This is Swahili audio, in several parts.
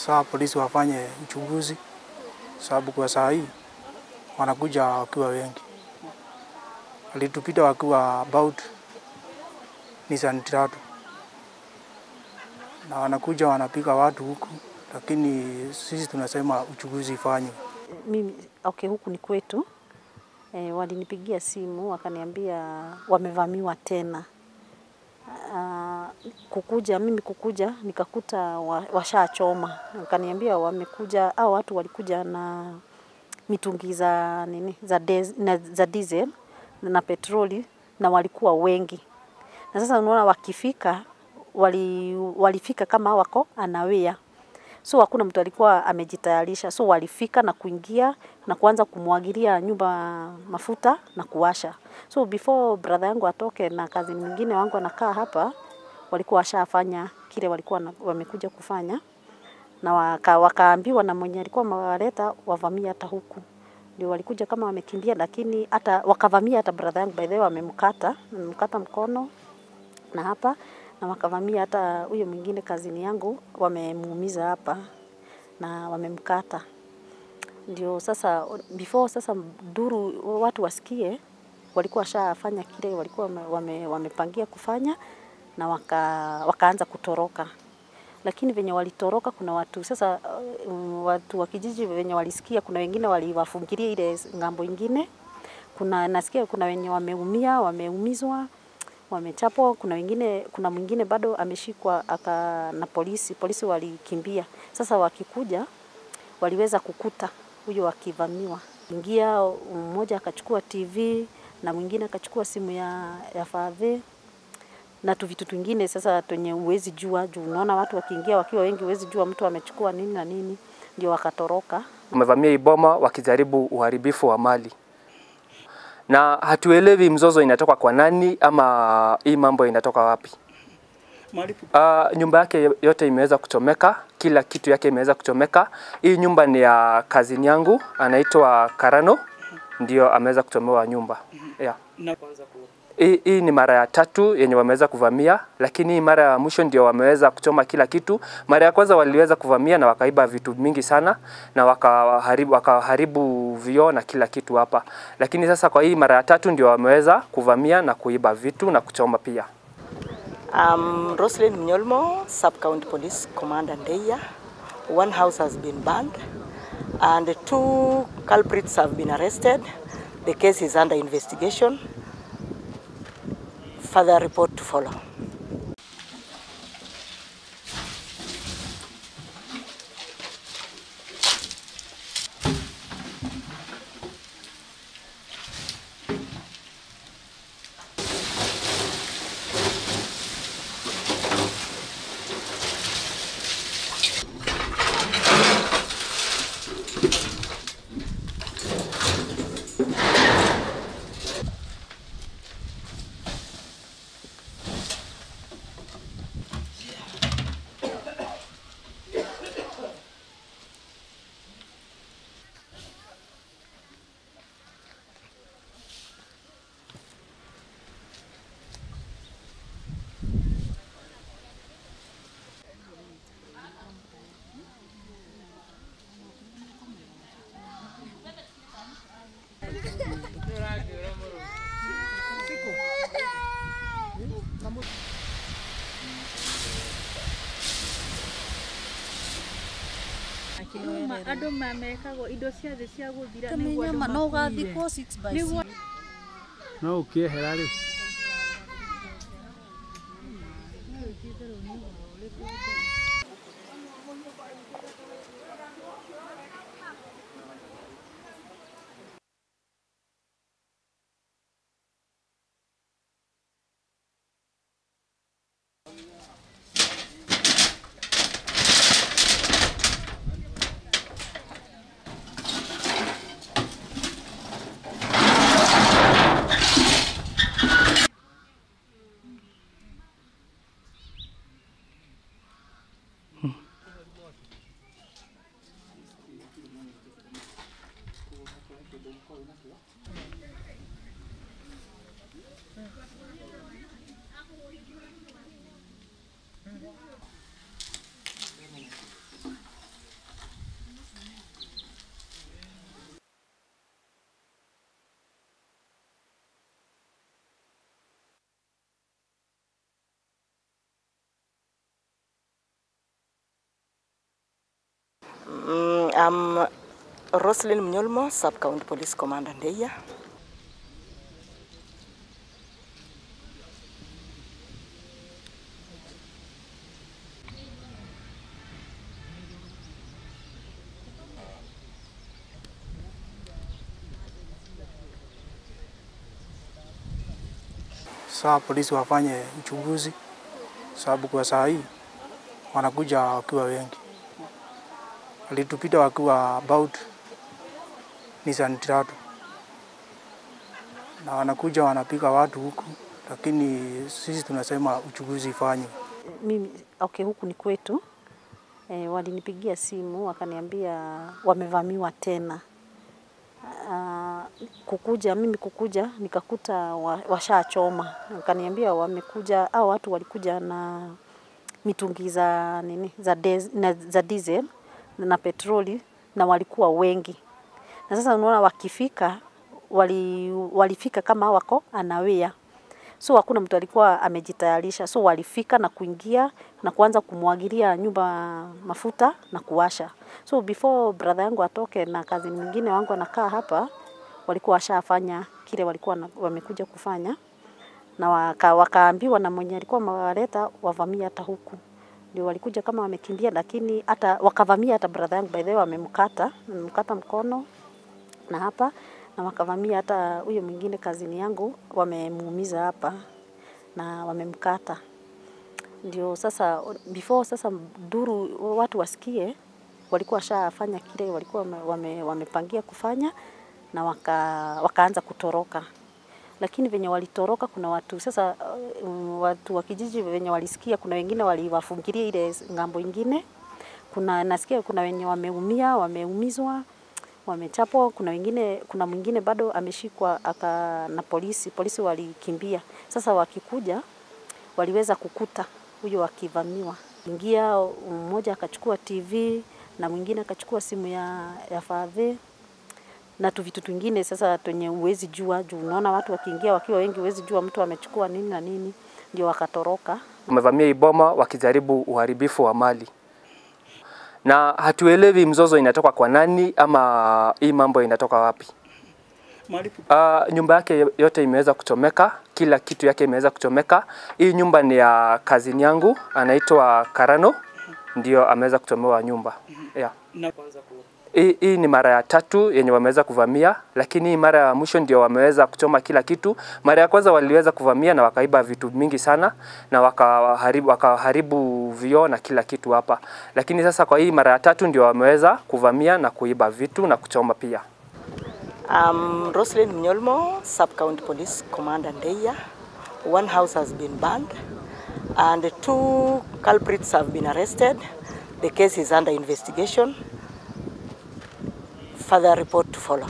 Sasa polisi wafanye uchunguzi, sababu kwa saa hii wanakuja wakiwa wengi. Walitupita wakiwa about Nissan Trato, na wanakuja wanapiga watu huku, lakini sisi tunasema uchunguzi ifanywe. Mimi huku ni kwetu. Walinipigia simu wakaniambia wamevamiwa tena. Mimi kukuja nikakuta washachoma. Wakaniambia wamekuja au watu walikuja na mitungi za diesel na petroli na walikuwa wengi. Na sasa unaona wakifika walifika kama wako anawea. So hakuna mtu alikuwa amejitayarisha. So walifika na kuingia na kuanza kumwagilia nyumba mafuta na kuwasha. So before brother yangu atoke na kazi nyingine wangu anakaa hapa, walikuwa washafanya kile walikuwa wamekuja kufanya, na wakaambiwa na mwenye alikuwa amewaleta wavamia hata huku. Ndio walikuja kama wamekimbia, lakini hata wakavamia hata brother yangu, by the way wamemkata mkono na hapa, na wakavamia hata huyo mwingine kazini yangu, wamemuumiza hapa na wamemkata. Ndio sasa before duru watu wasikie, walikuwa washafanya kile walikuwa wamepangia kufanya, na wakaanza kutoroka. Lakini venye walitoroka kuna watu sasa watu wa kijiji venye walisikia, kuna wengine waliwafungilia ile ngambo ingine. Nasikia kuna wenye wameumizwa, wamechapwa, kuna mwingine bado ameshikwa na polisi walikimbia. Sasa wakikuja waliweza kukuta huyo wakivamiwa. Ingia mmoja akachukua TV na mwingine akachukua simu ya father na vitu vingine. Sasa tunye uwezi jua juu unaona watu wakiingia wakiwa wengi, uwezi jua mtu amechukua nini na nini, ndio wakatoroka. Wamevamia iboma wakijaribu uharibifu wa mali. Na hatuelewi mzozo inatoka kwa nani ama hii mambo inatoka wapi. Nyumba yake yote imeweza kuchomeka, kila kitu yake imeweza kuchomeka. Hii nyumba ni ya kazini yangu, anaitwa Karano, ndio ameweza kuchomewa nyumba. Yeah. Hii ni mara ya 3 yenye wameweza kuvamia, lakini mara ya mwisho ndio wameweza kuchoma kila kitu. Mara ya kwanza waliweza kuvamia na wakaiba vitu mingi sana na wakaharibu vioo na kila kitu hapa. Lakini sasa kwa hii mara ya 3 ndio wameweza kuvamia na kuiba vitu na kuchoma pia. Roslyn Mnyolmo, Sub-County Police Commander Ndeia. One house has been burned and 2 culprits have been arrested. The case is under investigation. Further report to follow. Ando mamekagwo indo ciothe cia guthira niguo andũ no gathikwo 6x6 no ukiehera ri I'm Roslyn Mnyolmo, Sub-County Police Commander Ndeia. Saa polisi wafanye uchunguzi, sababu kwa saa hii wanakuja wakiwa wengi. Walitupita wakiwa about Nissan 3 na wanakuja wanapiga watu huku, lakini sisi tunasema uchunguzi ifanywe. Mimi huku ni kwetu. Walinipigia simu wakaniambia wamevamiwa tena. Mimi kukuja nikakuta washachoma. Wakaniambia wamekuja au watu walikuja na mitungi za diesel na petroli na walikuwa wengi. Na sasa unaona wakifika walifika kama wako anawea. So hakuna mtu alikuwa amejitayarisha. So walifika na kuingia na kuanza kumwagilia nyumba mafuta na kuwasha. So before brother yangu atoke na kazi nyingine wangu anakaa hapa, walikuwa washafanya kile walikuwa wamekuja kufanya. Na wakaambiwa na mwenye alikuwa amewaleta wavamia hata huku. Ndio walikuja kama wamekimbia, lakini hata wakavamia hata brother yangu, by the way wamemkata mkono na hapa, na wakavamia hata huyo mwingine kazini yangu wamemuumiza hapa na wamemkata. Ndio sasa before duru watu wasikie, walikuwa washafanya kile walikuwa wamepangia kufanya na wakaanza kutoroka. Lakini venye walitoroka kuna watu sasa watu wa kijiji venye walisikia, kuna wengine waliwafungilia ile ngambo ingine. Nasikia kuna wenye wameumizwa, wamechapwa, kuna mwingine bado ameshikwa na polisi walikimbia. Sasa wakikuja waliweza kukuta huyo akivamiwa. Ingia mmoja akachukua TV na mwingine akachukua simu ya father na vitu vingine sasa tunye uwezi jua juu unaona watu wakiingia wakiwa wengi uwezi jua mtu amechukua nini na nini, ndio wakatoroka. Wamevamia iboma wakijaribu uharibifu wa mali. Na hatuelewi mzozo inatoka kwa nani ama hii mambo inatoka wapi. Nyumba yake yote imeweza kuchomeka, kila kitu yake imeweza kuchomeka. Hii nyumba ni ya kazini yangu, anaitwa Karano, ndio ameweza kuchomewa nyumba. Yeah. Hii ni mara ya 3 yenye wameweza kuvamia, lakini hii mara ya mwisho ndio wameweza kuchoma kila kitu. Mara ya kwanza waliweza kuvamia na wakaiba vitu mingi sana na wakaharibu vioo na kila kitu hapa. Lakini sasa kwa hii mara ya 3 ndio wameweza kuvamia na kuiba vitu na kuchoma pia. Roslyn Mnyolmo, Sub-County Police Commander Ndeia. One house has been burned and 2 culprits have been arrested. The case is under investigation. Further report to follow.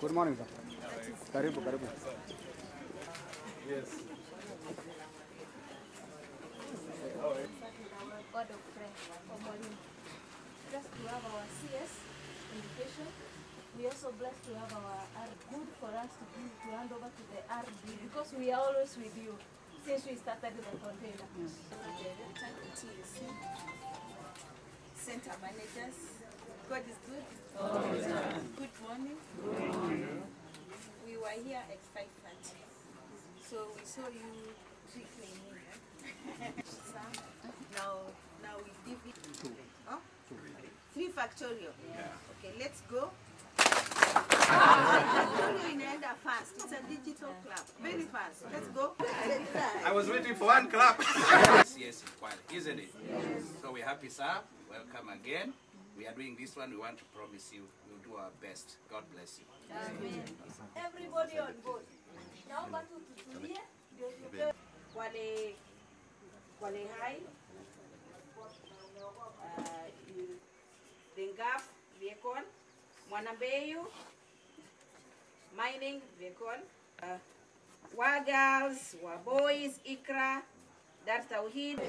Good morning, sir. Karibu. Yes. God of prayer for Mwalimu. Just to have our CS education We are also blessed to have our good for us to hand over to the RD because we are always with you since we started the container. Center managers, God is good. Good morning. We were here at 5:30, so we saw you quickly. Now we give it 3 factorial. Okay, let's go. Factorial inaenda fast. It's a digital club. Very fast. Let's go. I was waiting for one clap. Yes, isn't it? Yes. So we're happy, sir. Welcome again. We are doing this one. We want to promise you we'll do our best. God bless you. Amen. Everybody on board. Naomba tu tutulie ndio wale hai Dengaf Vekon Mwanambeyu Mining Vekon Wa girls, wa boys, Ikra Dar Tauhid.